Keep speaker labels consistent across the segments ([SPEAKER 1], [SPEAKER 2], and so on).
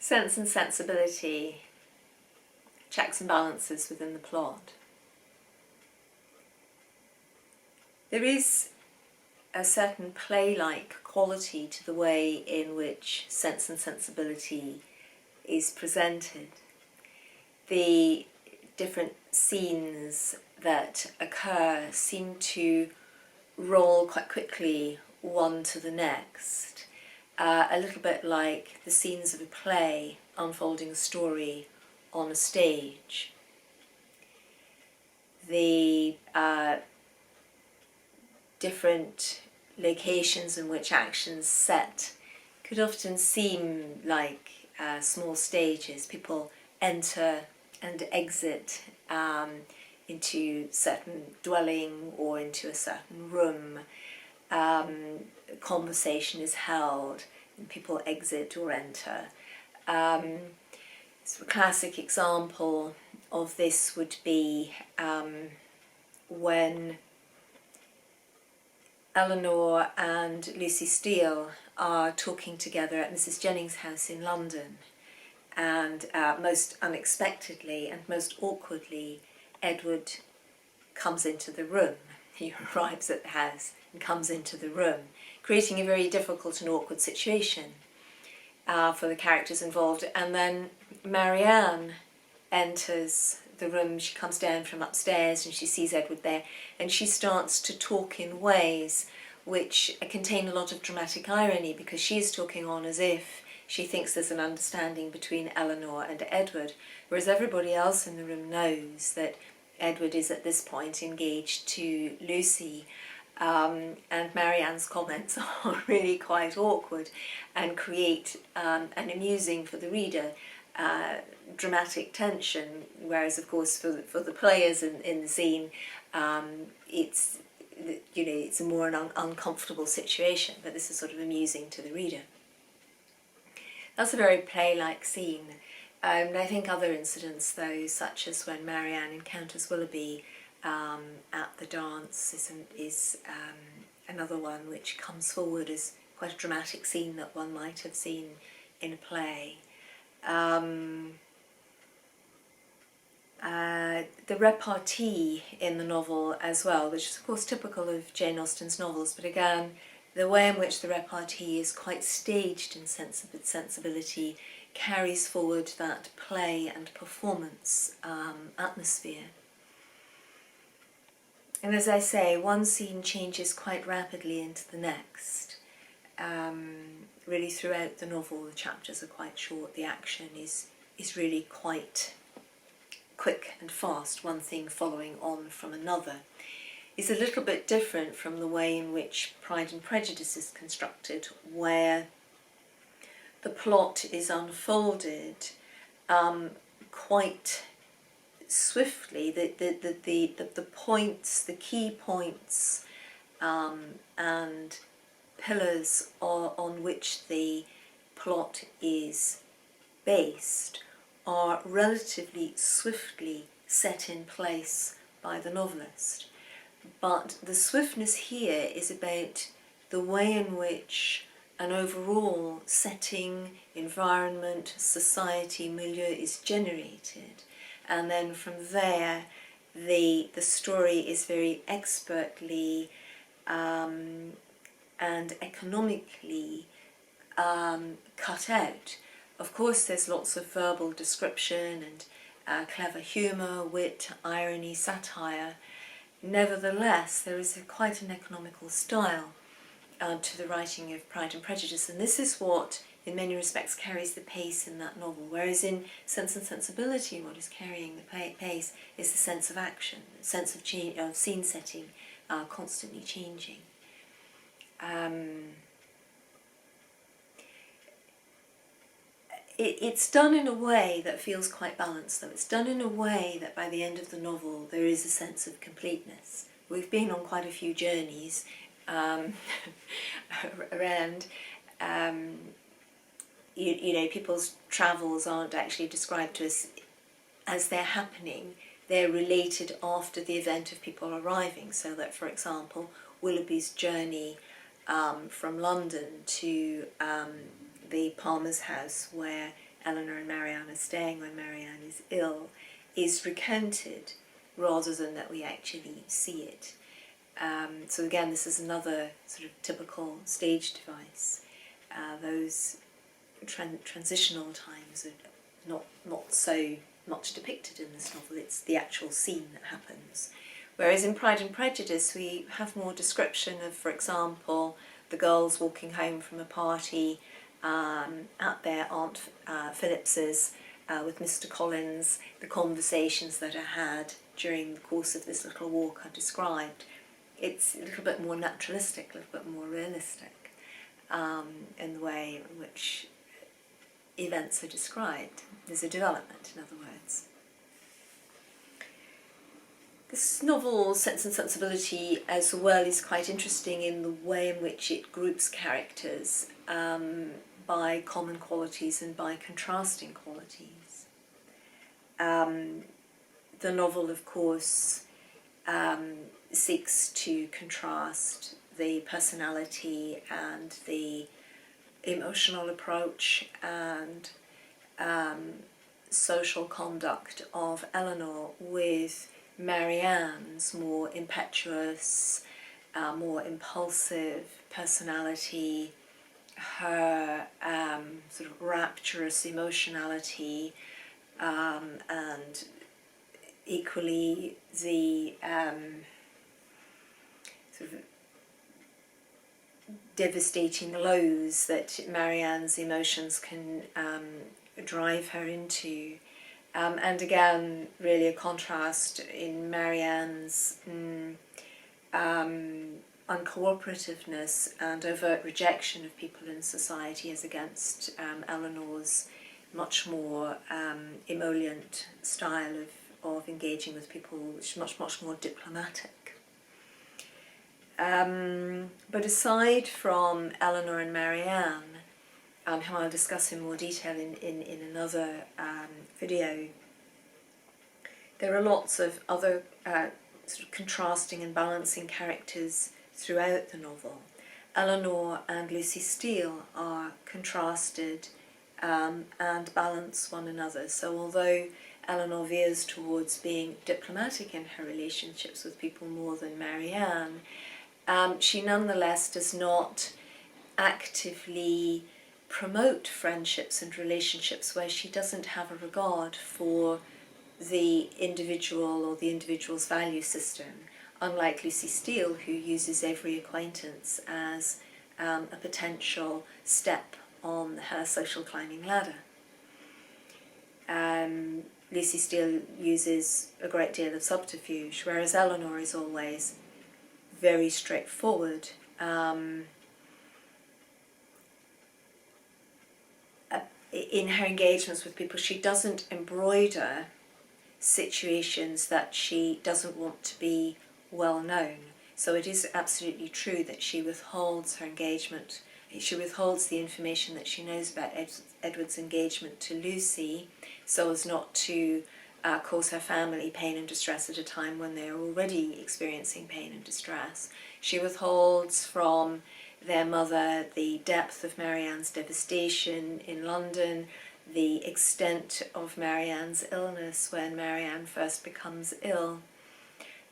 [SPEAKER 1] Sense and Sensibility, checks and balances within the plot. There is a certain play-like quality to the way in which Sense and Sensibility is presented. The different scenes that occur seem to roll quite quickly one to the next, a little bit like the scenes of a play unfolding a story on a stage. The different locations in which actions set could often seem like small stages. People enter and exit into certain dwelling or into a certain room. Conversation is held and people exit or enter. So a classic example of this would be when Eleanor and Lucy Steele are talking together at Mrs. Jennings' house in London, and most unexpectedly and most awkwardly, Edward comes into the room. He arrives at the house and comes into the room, creating a very difficult and awkward situation for the characters involved. And then Marianne enters the room. She comes down from upstairs and she sees Edward there, and she starts to talk in ways which contain a lot of dramatic irony, because she's talking on as if she thinks there's an understanding between Eleanor and Edward, whereas everybody else in the room knows that Edward is at this point engaged to Lucy, and Marianne's comments are really quite awkward and create an amusing for the reader dramatic tension, whereas of course for the players in the scene it's a more uncomfortable situation, but this is sort of amusing to the reader. That's a very play-like scene. And I think other incidents though, such as when Marianne encounters Willoughby at the dance is another one which comes forward as quite a dramatic scene that one might have seen in a play. The repartee in the novel as well, which is of course typical of Jane Austen's novels, but again the way in which the repartee is quite staged in Sensibility carries forward that play and performance atmosphere. And as I say, one scene changes quite rapidly into the next. Really throughout the novel the chapters are quite short, the action is really quite quick and fast, one thing following on from another. Is a little bit different from the way in which Pride and Prejudice is constructed, where the plot is unfolded quite swiftly. The points, the key points and pillars on which the plot is based are relatively swiftly set in place by the novelist. But the swiftness here is about the way in which an overall setting, environment, society, milieu is generated, and then from there the story is very expertly and economically cut out. Of course there's lots of verbal description and clever humour, wit, irony, satire. Nevertheless, there is quite an economical style to the writing of Pride and Prejudice, and this is what in many respects carries the pace in that novel, whereas in Sense and Sensibility what is carrying the pace is the sense of action, the sense of change, of scene setting constantly changing. It's done in a way that feels quite balanced, though. It's done in a way that by the end of the novel there is a sense of completeness. We've been on quite a few journeys around, people's travels aren't actually described to us as they're happening. They're related after the event of people arriving, so that, for example, Willoughby's journey from London to the Palmer's house where Eleanor and Marianne are staying when Marianne is ill is recounted rather than that we actually see it. So again, this is another sort of typical stage device. Those transitional times are not so much depicted in this novel. It's the actual scene that happens. Whereas in Pride and Prejudice we have more description of, for example, the girls walking home from a party at their Aunt Phillips's with Mr. Collins, the conversations that are had during the course of this little walk are described. It's a little bit more naturalistic, a little bit more realistic in the way in which events are described. There's a development, in other words. This novel, Sense and Sensibility, as well, is quite interesting in the way in which it groups characters by common qualities and by contrasting qualities. The novel, of course, seeks to contrast the personality and the emotional approach and social conduct of Eleanor with Marianne's more impetuous, more impulsive personality, her sort of rapturous emotionality, and equally the sort of devastating lows that Marianne's emotions can drive her into. And again, really a contrast in Marianne's uncooperativeness and overt rejection of people in society as against Eleanor's much more emollient style of engaging with people, which is much more diplomatic. But aside from Eleanor and Marianne, whom I'll discuss in more detail in another video, there are lots of other sort of contrasting and balancing characters throughout the novel. Eleanor and Lucy Steele are contrasted and balance one another. So although Eleanor veers towards being diplomatic in her relationships with people more than Marianne, she nonetheless does not actively promote friendships and relationships where she doesn't have a regard for the individual or the individual's value system, unlike Lucy Steele, who uses every acquaintance as a potential step on her social climbing ladder. Lucy Steele uses a great deal of subterfuge, whereas Eleanor is always very straightforward. In her engagements with people, she doesn't embroider situations that she doesn't want to be well known. So it is absolutely true that she withholds her engagement, she withholds the information that she knows about Edward's engagement to Lucy so as not to cause her family pain and distress at a time when they are already experiencing pain and distress. She withholds from their mother the depth of Marianne's devastation in London, the extent of Marianne's illness when Marianne first becomes ill.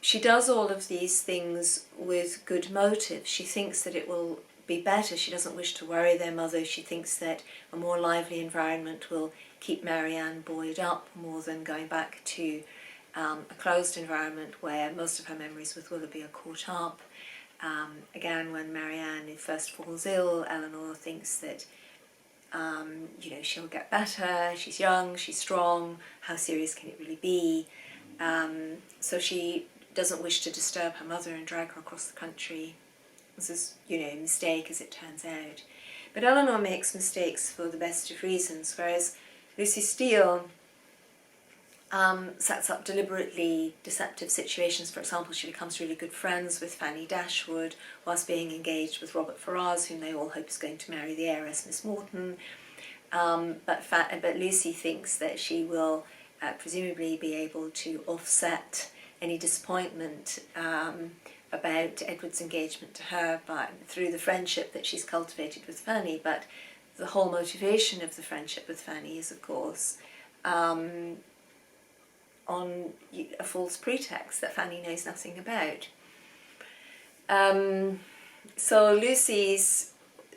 [SPEAKER 1] She does all of these things with good motive. She thinks that it will be better. She doesn't wish to worry their mother. She thinks that a more lively environment will keep Marianne buoyed up more than going back to a closed environment where most of her memories with Willoughby are caught up. Again, when Marianne first falls ill, Eleanor thinks that she'll get better, she's young, she's strong, how serious can it really be? So she doesn't wish to disturb her mother and drag her across the country. This is, a mistake as it turns out. But Eleanor makes mistakes for the best of reasons, whereas Lucy Steele sets up deliberately deceptive situations. For example, she becomes really good friends with Fanny Dashwood whilst being engaged with Robert Ferrars, whom they all hope is going to marry the heiress Miss Morton. But Lucy thinks that she will presumably be able to offset any disappointment about Edward's engagement to her through the friendship that she's cultivated with Fanny, but the whole motivation of the friendship with Fanny is, of course, on a false pretext that Fanny knows nothing about. So Lucy's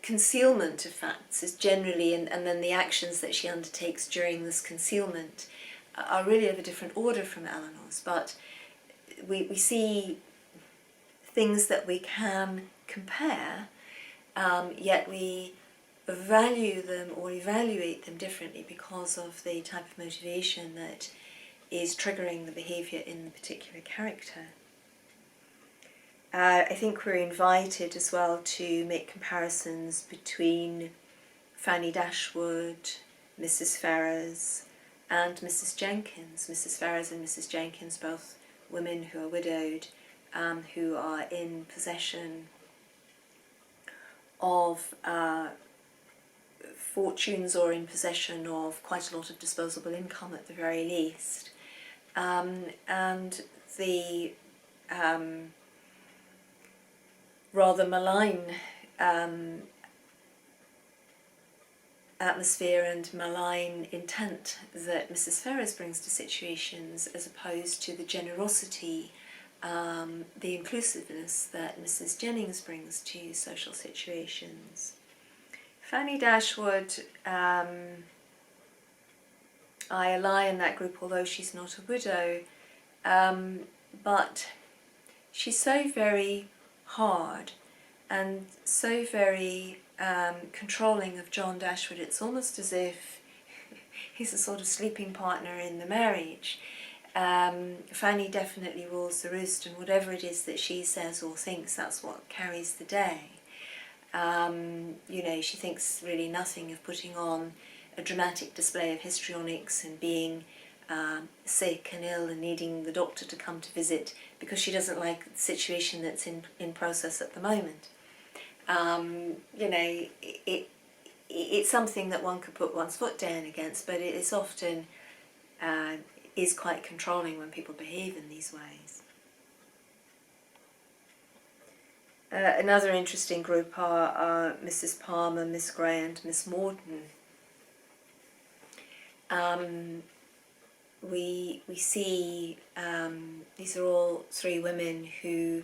[SPEAKER 1] concealment of facts is generally, and then the actions that she undertakes during this concealment are really of a different order from Eleanor's, but we see things that we can compare, yet we value them or evaluate them differently because of the type of motivation that is triggering the behaviour in the particular character. I think we're invited as well to make comparisons between Fanny Dashwood, Mrs. Ferrers, and Mrs. Jenkins. Mrs. Ferrers and Mrs. Jenkins, both women who are widowed, who are in possession of fortunes or in possession of quite a lot of disposable income at the very least. And the rather malign atmosphere and malign intent that Mrs. Ferrers brings to situations, as opposed to the generosity, the inclusiveness that Mrs. Jennings brings to social situations. Fanny Dashwood, I ally in that group, although she's not a widow, but she's so very hard and so very controlling of John Dashwood. It's almost as if he's a sort of sleeping partner in the marriage. Fanny definitely rules the roost, and whatever it is that she says or thinks, that's what carries the day. You know, she thinks really nothing of putting on a dramatic display of histrionics and being sick and ill and needing the doctor to come to visit because she doesn't like the situation that's in process at the moment. You know, it's something that one could put one's foot down against, but it is often is quite controlling when people behave in these ways. Another interesting group are Mrs. Palmer, Miss Gray and Miss Morton. We see these are all three women who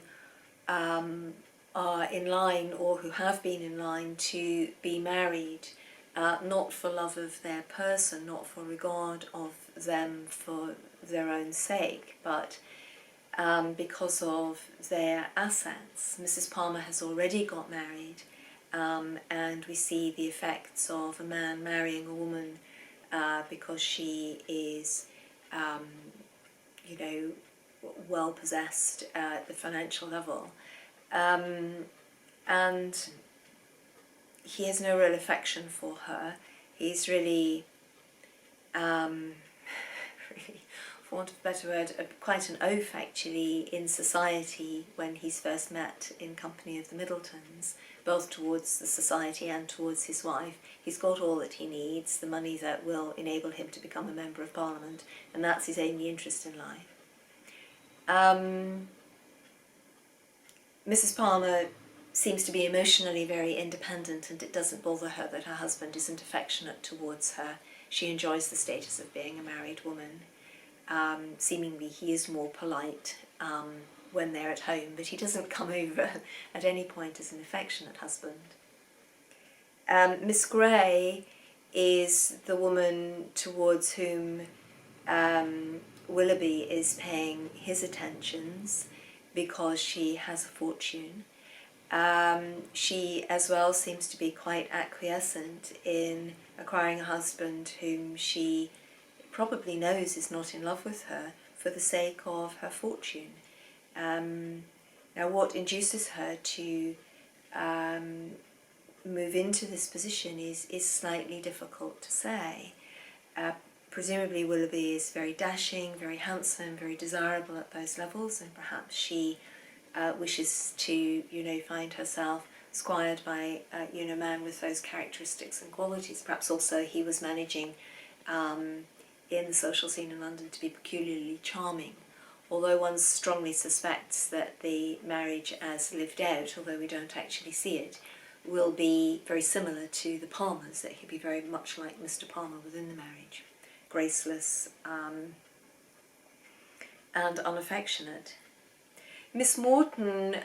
[SPEAKER 1] are in line, or who have been in line, to be married, not for love of their person, not for regard of them for their own sake, but because of their assets. Mrs. Palmer has already got married, and we see the effects of a man marrying a woman because she is, you know, well possessed at the financial level. And he has no real affection for her. He's really, really, for want of a better word, quite an oaf actually in society when he's first met in company of the Middletons, both towards the society and towards his wife. He's got all that he needs, the money that will enable him to become a member of Parliament, and that's his only interest in life. Mrs. Palmer seems to be emotionally very independent, and it doesn't bother her that her husband isn't affectionate towards her. She enjoys the status of being a married woman. Seemingly he is more polite when they're at home, but he doesn't come over at any point as an affectionate husband. Miss Gray is the woman towards whom Willoughby is paying his attentions because she has a fortune. She as well seems to be quite acquiescent in acquiring a husband whom she probably knows is not in love with her for the sake of her fortune. Now what induces her to move into this position is slightly difficult to say. Presumably Willoughby is very dashing, very handsome, very desirable at those levels, and perhaps she wishes to, you know, find herself squired by, you know, a man with those characteristics and qualities. Perhaps also he was managing in the social scene in London to be peculiarly charming, although one strongly suspects that the marriage as lived out, although we don't actually see it, will be very similar to the Palmers, that he'll be very much like Mr. Palmer within the marriage, graceless and unaffectionate. Miss Morton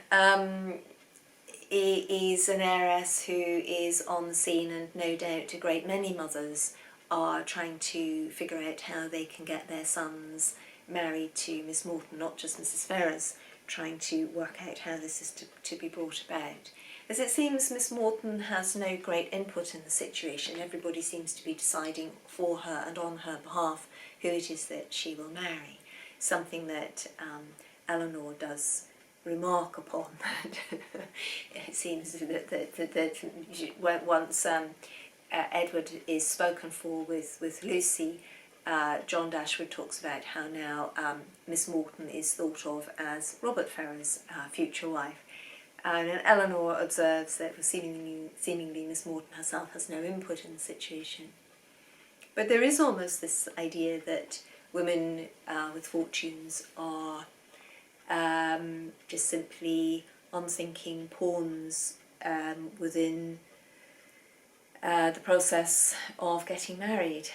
[SPEAKER 1] is an heiress who is on the scene, and no doubt a great many mothers are trying to figure out how they can get their sons married to Miss Morton, not just Mrs. Ferrers, trying to work out how this is to be brought about. As it seems, Miss Morton has no great input in the situation. Everybody seems to be deciding for her and on her behalf who it is that she will marry, something that Eleanor does remark upon. It seems that once Edward is spoken for with Lucy, John Dashwood talks about how now Miss Morton is thought of as Robert Ferrers' future wife. And Eleanor observes that seemingly Miss Morton herself has no input in the situation. But there is almost this idea that women with fortunes are just simply unthinking pawns within the process of getting married.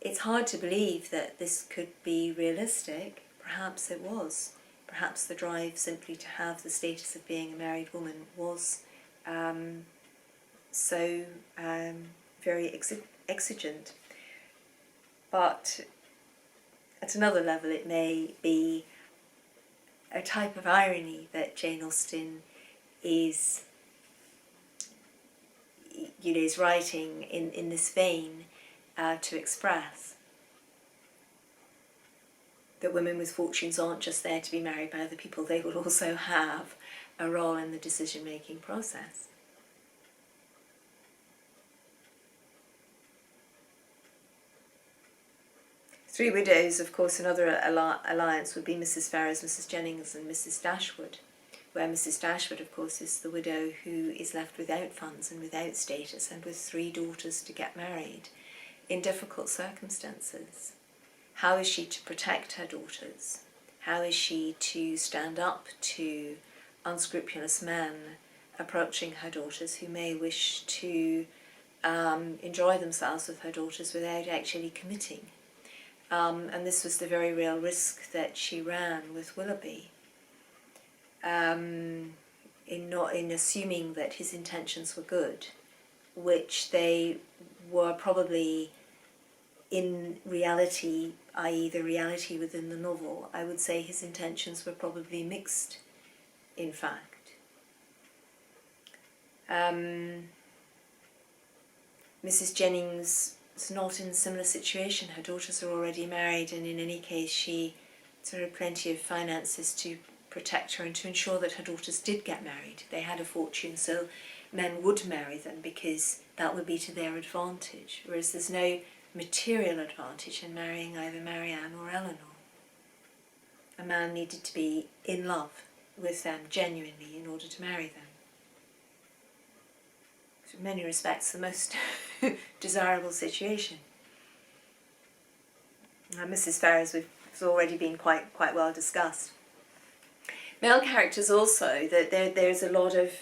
[SPEAKER 1] It's hard to believe that this could be realistic. Perhaps it was. Perhaps the drive simply to have the status of being a married woman was so very exigent. But at another level, it may be a type of irony that Jane Austen is writing in this vein to express that women with fortunes aren't just there to be married by other people, they will also have a role in the decision-making process. Three widows, of course, another alliance would be Mrs. Ferrers, Mrs. Jennings and Mrs. Dashwood, where Mrs. Dashwood, of course, is the widow who is left without funds and without status and with 3 daughters to get married in difficult circumstances. How is she to protect her daughters? How is she to stand up to unscrupulous men approaching her daughters who may wish to enjoy themselves with her daughters without actually committing? And this was the very real risk that she ran with Willoughby, in assuming that his intentions were good, which they were probably in reality, i.e. the reality within the novel. I would say his intentions were probably mixed, in fact. Mrs. Jennings is not in a similar situation. Her daughters are already married, and in any case she had plenty of finances to protect her and to ensure that her daughters did get married. They had a fortune, so men would marry them because that would be to their advantage, whereas there's no material advantage in marrying either Marianne or Eleanor. A man needed to be in love with them genuinely in order to marry them. So in many respects, the most desirable situation. Mrs. Ferrers has already been quite well discussed. Male characters also, that there's a lot of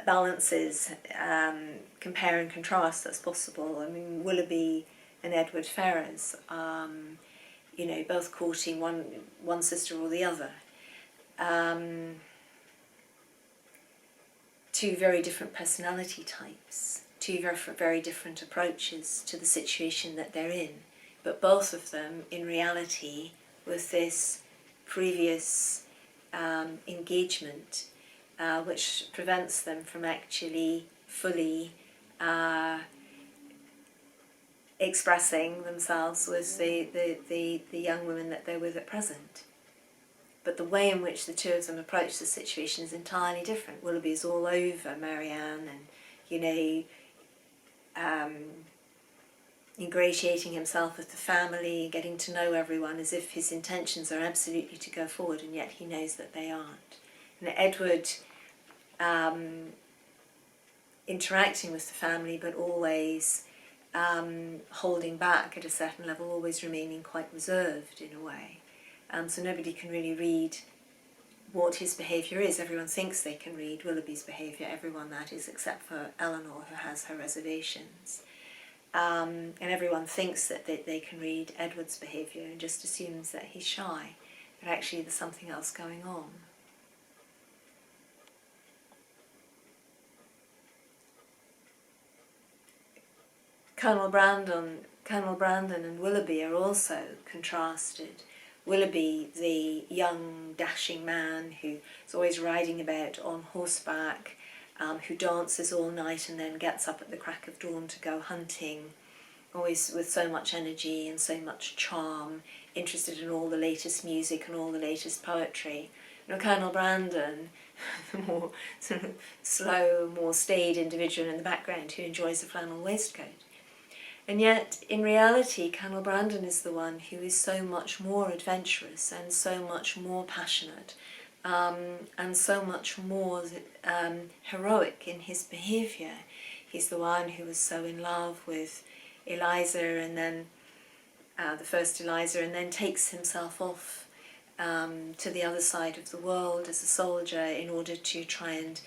[SPEAKER 1] balances, compare and contrast that's possible. I mean, Willoughby and Edward Ferrers, both courting one sister or the other. Two very different personality types, two very different approaches to the situation that they're in, but both of them, in reality, with this previous engagement, which prevents them from actually fully expressing themselves with the young women that they're with at present. But the way in which the two of them approach the situation is entirely different. Willoughby is all over Marianne and, ingratiating himself with the family, getting to know everyone as if his intentions are absolutely to go forward, and yet he knows that they aren't. And Edward interacting with the family, but always holding back at a certain level, always remaining quite reserved in a way. So nobody can really read what his behaviour is. Everyone thinks they can read Willoughby's behaviour, everyone that is, except for Eleanor, who has her reservations. And everyone thinks that they can read Edward's behaviour and just assumes that he's shy, but actually there's something else going on. Colonel Brandon and Willoughby are also contrasted. Willoughby, the young, dashing man who is always riding about on horseback, who dances all night and then gets up at the crack of dawn to go hunting, always with so much energy and so much charm, interested in all the latest music and all the latest poetry. You know, Colonel Brandon, the more sort of slow, more staid individual in the background who enjoys a flannel waistcoat. And yet, in reality, Colonel Brandon is the one who is so much more adventurous and so much more passionate, and so much more heroic in his behaviour. He's the one who was so in love with Eliza, and then the first Eliza, and then takes himself off to the other side of the world as a soldier in order to try and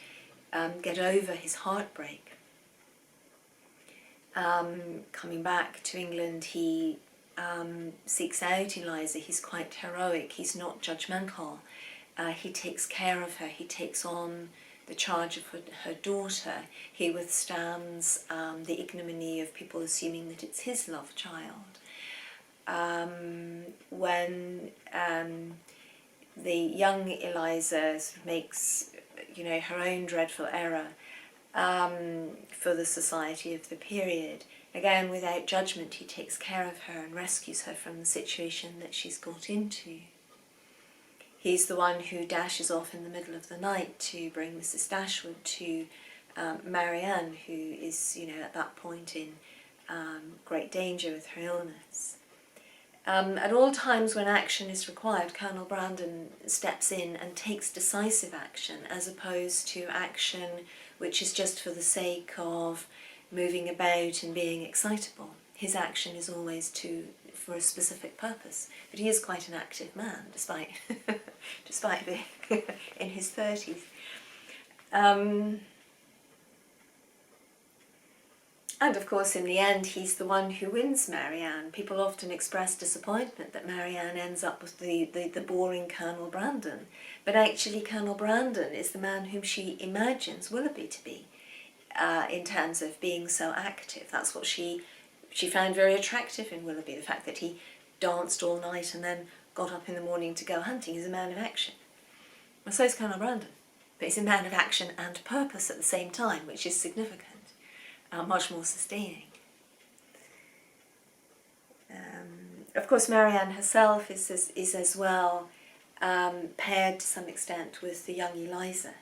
[SPEAKER 1] get over his heartbreak. Coming back to England, he seeks out Eliza. He's quite heroic. He's not judgmental. He takes care of her. He takes on the charge of her daughter. He withstands the ignominy of people assuming that it's his love child. When the young Eliza sort of makes, her own dreadful error for the society of the period, again, without judgment, he takes care of her and rescues her from the situation that she's got into. He's the one who dashes off in the middle of the night to bring Mrs. Dashwood to Marianne, who is, at that point in great danger with her illness. At all times when action is required, Colonel Brandon steps in and takes decisive action, as opposed to action which is just for the sake of moving about and being excitable. His action is always for a specific purpose. But he is quite an active man, despite being in his 30s. And of course, in the end, he's the one who wins Marianne. People often express disappointment that Marianne ends up with the boring Colonel Brandon. But actually, Colonel Brandon is the man whom she imagines Willoughby to be, in terms of being so active. That's what she found very attractive in Willoughby, the fact that he danced all night and then got up in the morning to go hunting. He's a man of action. Well, so is Colonel Brandon. But he's a man of action and purpose at the same time, which is significant. Much more sustaining. Of course, Marianne herself is as well paired to some extent with the young Eliza.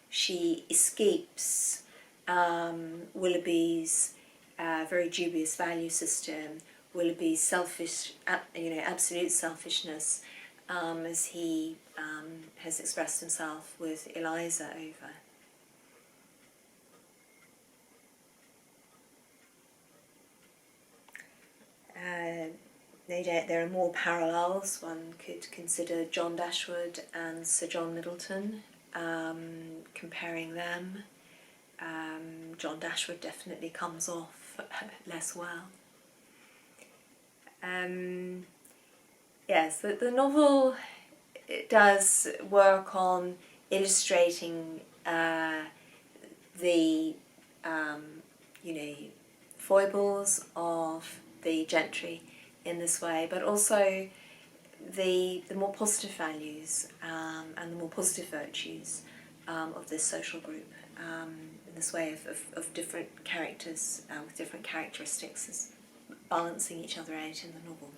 [SPEAKER 1] She escapes Willoughby's very dubious value system, Willoughby's selfish, absolute selfishness, as he has expressed himself with Eliza over. No doubt there are more parallels. One could consider John Dashwood and Sir John Middleton, comparing them. John Dashwood definitely comes off less well. Yes, the novel does work on illustrating the foibles of the gentry in this way, but also the more positive values and the more positive virtues of this social group in this way of different characters with different characteristics as balancing each other out in the novel.